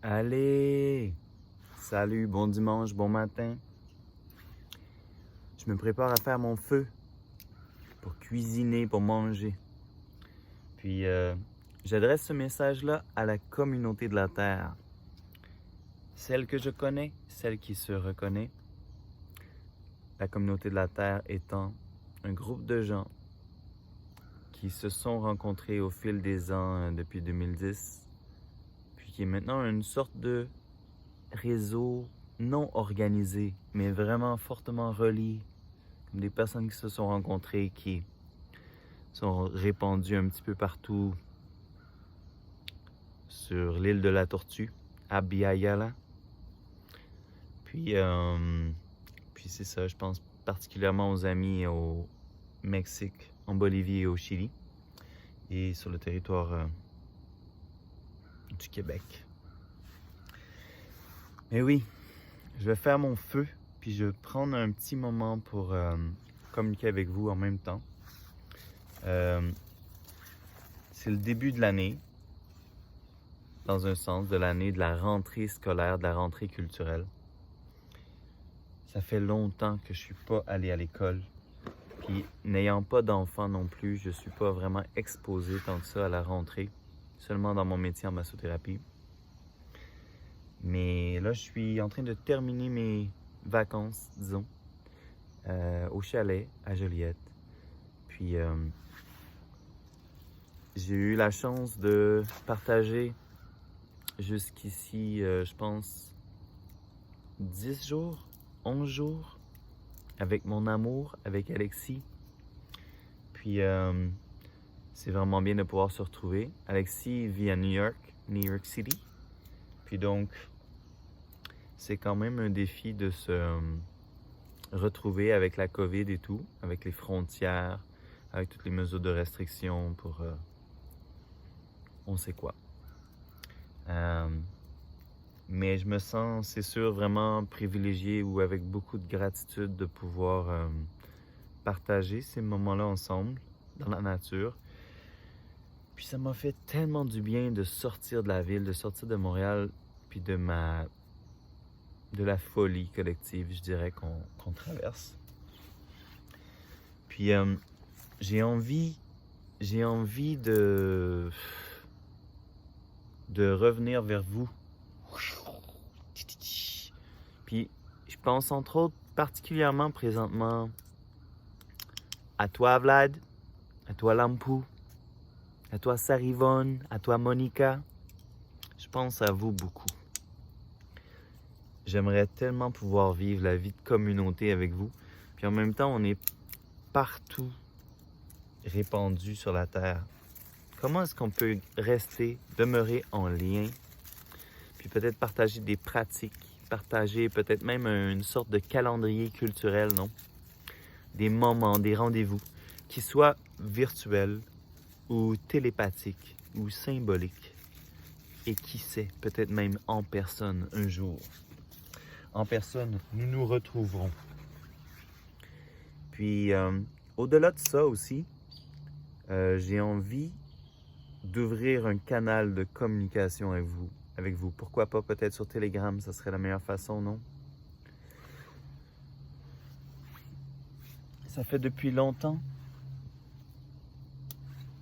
Allez! Salut, bon dimanche, bon matin. Je me prépare à faire mon feu pour cuisiner, pour manger. Puis, j'adresse ce message-là à la communauté de la Terre. Celle que je connais, celle qui se reconnaît. La communauté de la Terre étant un groupe de gens qui se sont rencontrés au fil des ans depuis 2010, puis qui est maintenant une sorte de réseau non organisé, mais vraiment fortement relié. Comme des personnes qui se sont rencontrées, qui sont répandues un petit peu partout sur l'île de la Tortue, à Biayala. Puis c'est ça, je pense particulièrement aux amis au Mexique, en Bolivie et au Chili, et sur le territoire du Québec. Mais oui, je vais faire mon feu, puis je vais prendre un petit moment pour communiquer avec vous en même temps. C'est le début de l'année, dans un sens, de l'année de la rentrée scolaire, de la rentrée culturelle. Ça fait longtemps que je suis pas allé à l'école. Puis n'ayant pas d'enfants non plus, je suis pas vraiment exposé tant que ça à la rentrée, seulement dans mon métier en massothérapie. Mais là, je suis en train de terminer mes vacances, disons, au chalet à Joliette. Puis j'ai eu la chance de partager jusqu'ici, je pense, 10 jours, 11 jours, avec mon amour, avec Alexis. Puis c'est vraiment bien de pouvoir se retrouver. Alexis vit à New York City. Puis donc, c'est quand même un défi de se retrouver avec la COVID et tout, avec les frontières, avec toutes les mesures de restriction pour on sait quoi. Mais je me sens, c'est sûr, vraiment privilégié ou avec beaucoup de gratitude de pouvoir partager ces moments-là ensemble, dans la nature. Puis ça m'a fait tellement du bien de sortir de la ville, de sortir de Montréal, puis de la folie collective, je dirais, qu'on traverse. Puis j'ai envie de revenir vers vous. Puis je pense entre autres particulièrement présentement à toi Vlad, à toi Lampou, à toi Sarivonne, à toi Monica. Je pense à vous beaucoup. J'aimerais tellement pouvoir vivre la vie de communauté avec vous. Puis en même temps, on est partout répandus sur la Terre. Comment est-ce qu'on peut demeurer en lien, puis peut-être partager des pratiques, partager peut-être même une sorte de calendrier culturel, non? Des moments, des rendez-vous, qui soient virtuels ou télépathiques ou symboliques. Et qui sait, peut-être même en personne un jour. En personne, nous nous retrouverons. Puis, au-delà de ça aussi, j'ai envie d'ouvrir un canal de communication avec vous. Pourquoi pas peut-être sur Telegram, ça serait la meilleure façon, non? Ça fait depuis longtemps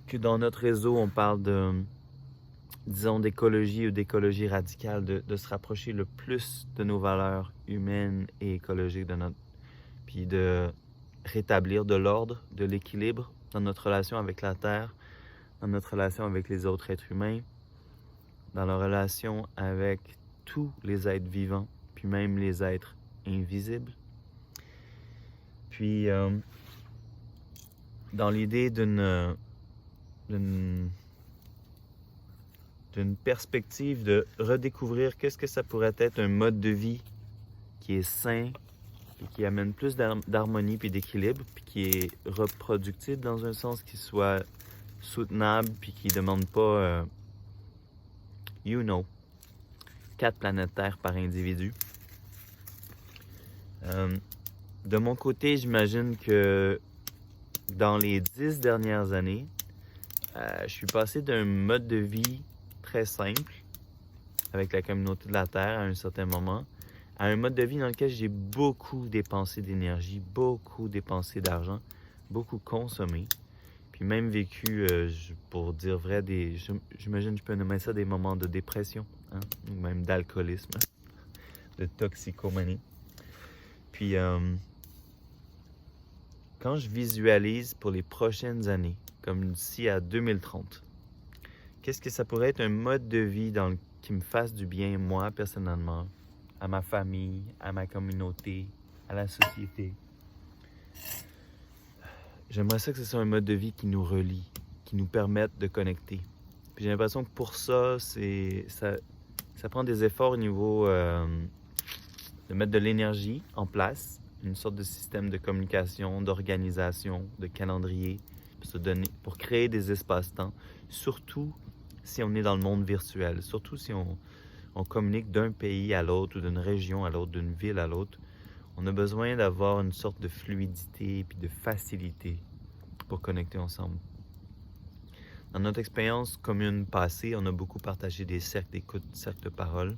que dans notre réseau, on parle disons, d'écologie ou d'écologie radicale, de se rapprocher le plus de nos valeurs humaines et écologiques puis de rétablir de l'ordre, de l'équilibre dans notre relation avec la Terre, dans notre relation avec les autres êtres humains, dans la relation avec tous les êtres vivants, puis même les êtres invisibles. Puis, dans l'idée d'une perspective de redécouvrir qu'est-ce que ça pourrait être un mode de vie qui est sain, puis qui amène plus d'harmonie puis d'équilibre, puis qui est reproductible dans un sens qui soit soutenable, puis qui ne demande pas, 4 planètes Terre par individu. De mon côté, j'imagine que dans les 10 dernières années, je suis passé d'un mode de vie très simple, avec la communauté de la Terre à un certain moment, à un mode de vie dans lequel j'ai beaucoup dépensé d'énergie, beaucoup dépensé d'argent, beaucoup consommé, puis même vécu, pour dire vrai, j'imagine que je peux nommer ça des moments de dépression, hein, ou même d'alcoolisme, de toxicomanie. Puis quand je visualise pour les prochaines années, comme d'ici à 2030, qu'est-ce que ça pourrait être un mode de vie qui me fasse du bien, moi, personnellement, à ma famille, à ma communauté, à la société? J'aimerais ça que ce soit un mode de vie qui nous relie, qui nous permette de connecter. Puis j'ai l'impression que pour ça, ça prend des efforts au niveau de mettre de l'énergie en place, une sorte de système de communication, d'organisation, de calendrier, pour créer des espaces-temps, surtout si on est dans le monde virtuel, surtout si on communique d'un pays à l'autre ou d'une région à l'autre, d'une ville à l'autre. On a besoin d'avoir une sorte de fluidité et de facilité pour connecter ensemble. Dans notre expérience commune passée, on a beaucoup partagé des cercles d'écoute, cercles de parole.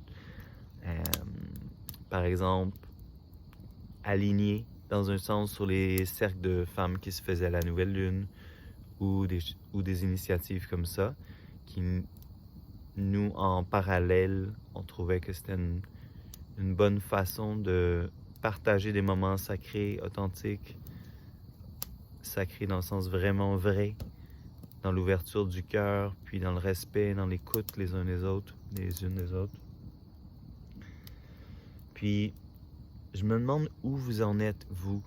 Par exemple, alignés dans un sens sur les cercles de femmes qui se faisaient à la nouvelle lune ou des initiatives comme ça, qui nous, en parallèle, on trouvait que c'était une bonne façon de partager des moments sacrés, authentiques, sacrés dans le sens vraiment vrai, dans l'ouverture du cœur, puis dans le respect, dans l'écoute les uns des autres, les unes des autres. Puis, je me demande où vous en êtes, vous,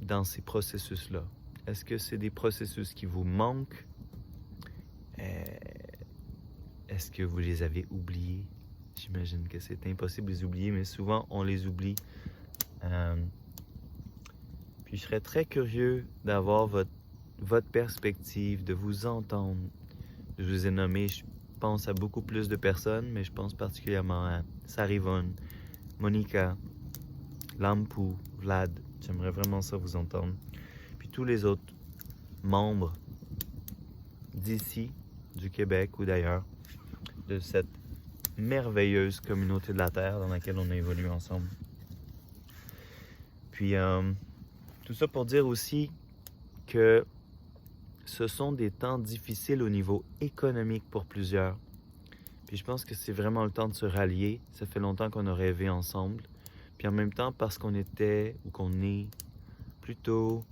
dans ces processus-là. Est-ce que c'est des processus qui vous manquent? Est-ce que vous les avez oubliés? J'imagine que c'est impossible de les oublier, mais souvent, on les oublie. Puis, je serais très curieux d'avoir votre perspective, de vous entendre. Je vous ai nommé, je pense à beaucoup plus de personnes, mais je pense particulièrement à Sarivon, Monica, Lampu, Vlad. J'aimerais vraiment ça vous entendre. Puis tous les autres membres d'ici, du Québec ou d'ailleurs, de cette merveilleuse communauté de la Terre dans laquelle on a évolué ensemble. Puis tout ça pour dire aussi que ce sont des temps difficiles au niveau économique pour plusieurs. Puis je pense que c'est vraiment le temps de se rallier. Ça fait longtemps qu'on a rêvé ensemble. Puis en même temps, parce qu'on était ou qu'on est plutôt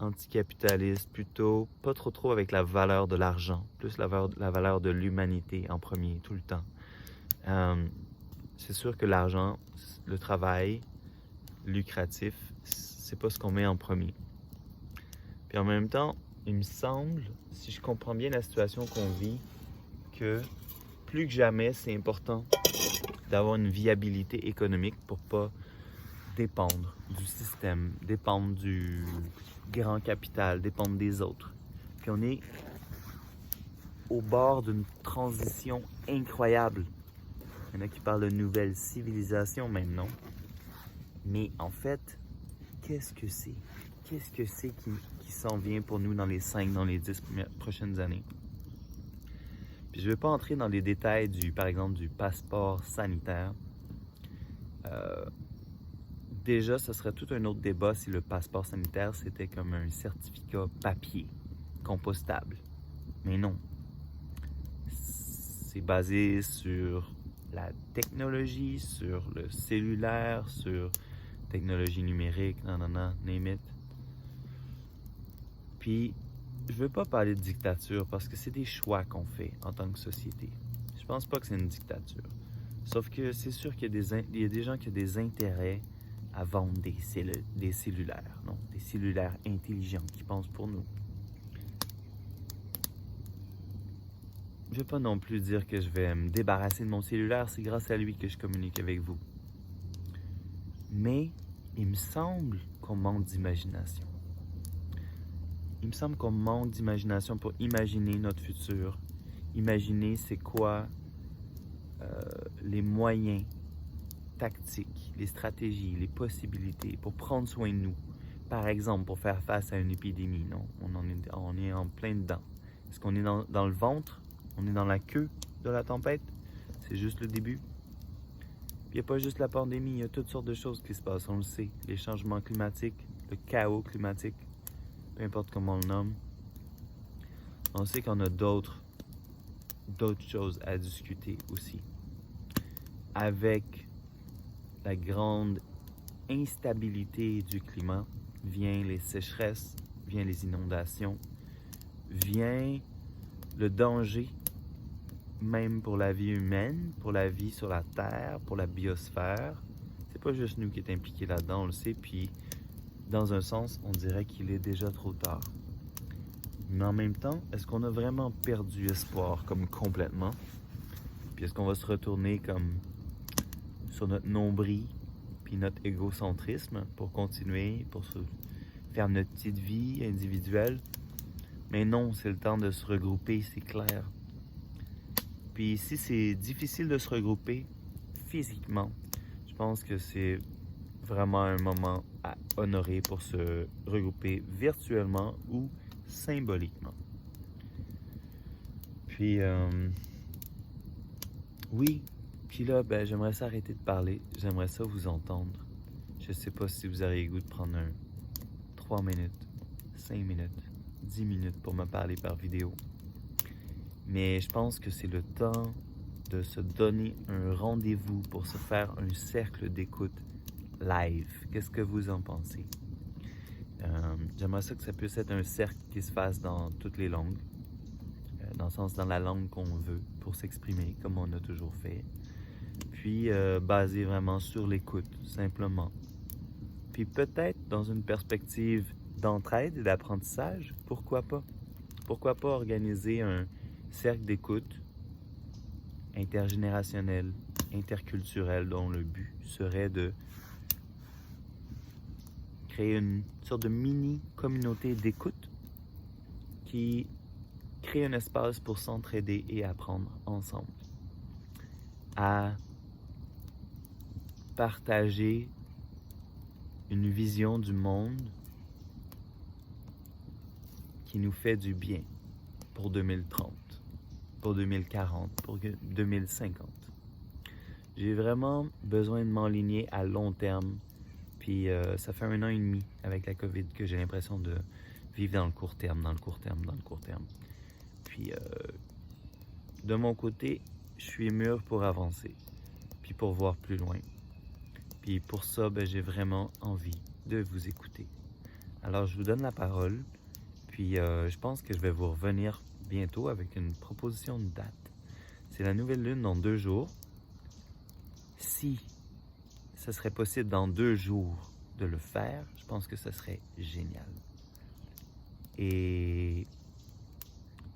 anticapitaliste, plutôt pas trop avec la valeur de l'argent, plus la valeur de l'humanité en premier, tout le temps. C'est sûr que l'argent, le travail lucratif, c'est pas ce qu'on met en premier. Puis en même temps, il me semble, si je comprends bien la situation qu'on vit, que plus que jamais, c'est important d'avoir une viabilité économique pour pas dépendre du système, dépendre du grand capital, dépendre des autres. Puis on est au bord d'une transition incroyable. Il y en a qui parlent de nouvelle civilisation maintenant. Mais en fait, qu'est-ce que c'est? Qu'est-ce que c'est qui s'en vient pour nous dans les 5, dans les 10 prochaines années? Puis je ne vais pas entrer dans les détails par exemple, du passeport sanitaire. Déjà, ce serait tout un autre débat si le passeport sanitaire, c'était comme un certificat papier, compostable. Mais non. C'est basé sur la technologie, sur le cellulaire, sur technologie numérique, name it. Puis, je veux pas parler de dictature parce que c'est des choix qu'on fait en tant que société. Je pense pas que c'est une dictature. Sauf que c'est sûr qu'il y a des gens qui ont des intérêts à vendre des cellulaires, non? Des cellulaires intelligents qui pensent pour nous. Je vais pas non plus dire que je vais me débarrasser de mon cellulaire, c'est grâce à lui que je communique avec vous. Mais il me semble qu'on manque d'imagination. Il me semble qu'on manque d'imagination pour imaginer notre futur. Imaginer c'est quoi les moyens tactiques, les stratégies, les possibilités pour prendre soin de nous. Par exemple, pour faire face à une épidémie, non? On est en plein dedans. Est-ce qu'on est dans le ventre? On est dans la queue de la tempête? c'est juste le début. Puis il n'y a pas juste la pandémie, il y a toutes sortes de choses qui se passent, on le sait. Les changements climatiques, le chaos climatique, peu importe comment on le nomme. On sait qu'on a d'autres choses à discuter aussi. Avec la grande instabilité du climat, vient les sécheresses, vient les inondations, vient le danger, même pour la vie humaine, pour la vie sur la Terre, pour la biosphère. C'est pas juste nous qui est impliqués là-dedans, on le sait, puis dans un sens, on dirait qu'il est déjà trop tard. Mais en même temps, est-ce qu'on a vraiment perdu espoir comme complètement? Puis est-ce qu'on va se retourner comme sur notre nombril puis notre égocentrisme pour continuer, pour se faire notre petite vie individuelle? Mais non, c'est le temps de se regrouper, c'est clair. Puis si c'est difficile de se regrouper physiquement, je pense que c'est vraiment un moment à honorer pour se regrouper virtuellement ou symboliquement. Puis, oui, puis là, j'aimerais ça arrêter de parler, j'aimerais ça vous entendre. Je sais pas si vous auriez le goût de prendre 3 minutes, 5 minutes, 10 minutes pour me parler par vidéo. Mais je pense que c'est le temps de se donner un rendez-vous pour se faire un cercle d'écoute live. Qu'est-ce que vous en pensez? J'aimerais ça que ça puisse être un cercle qui se fasse dans toutes les langues, dans le sens dans la langue qu'on veut pour s'exprimer, comme on a toujours fait. Puis basé vraiment sur l'écoute, simplement. Puis peut-être dans une perspective d'entraide et d'apprentissage, pourquoi pas? Pourquoi pas organiser un cercle d'écoute intergénérationnel, interculturel, dont le but serait de créer une sorte de mini-communauté d'écoute qui crée un espace pour s'entraider et apprendre ensemble à partager une vision du monde qui nous fait du bien pour 2030, pour 2040, pour 2050. J'ai vraiment besoin de m'enligner à long terme. Puis ça fait 1 an et demi avec la COVID que j'ai l'impression de vivre dans le court terme. Puis de mon côté, je suis mûr pour avancer, puis pour voir plus loin. Puis pour ça, j'ai vraiment envie de vous écouter. Alors je vous donne la parole, puis je pense que je vais vous revenir bientôt avec une proposition de date. C'est la nouvelle lune dans 2 jours. Si ce serait possible dans 2 jours de le faire, je pense que ce serait génial. Et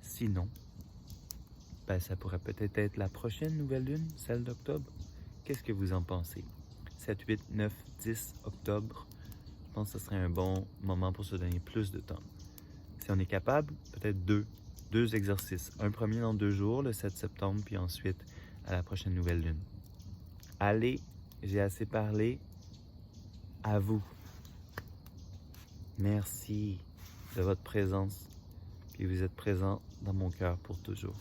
sinon, ça pourrait peut-être être la prochaine nouvelle lune, celle d'octobre. Qu'est-ce que vous en pensez? 7, 8, 9, 10 octobre, je pense que ce serait un bon moment pour se donner plus de temps. Si on est capable, peut-être 2 exercices. Un premier dans 2 jours, le 7 septembre, puis ensuite à la prochaine nouvelle lune. Allez, j'ai assez parlé. À vous. Merci de votre présence. Puis vous êtes présent dans mon cœur pour toujours.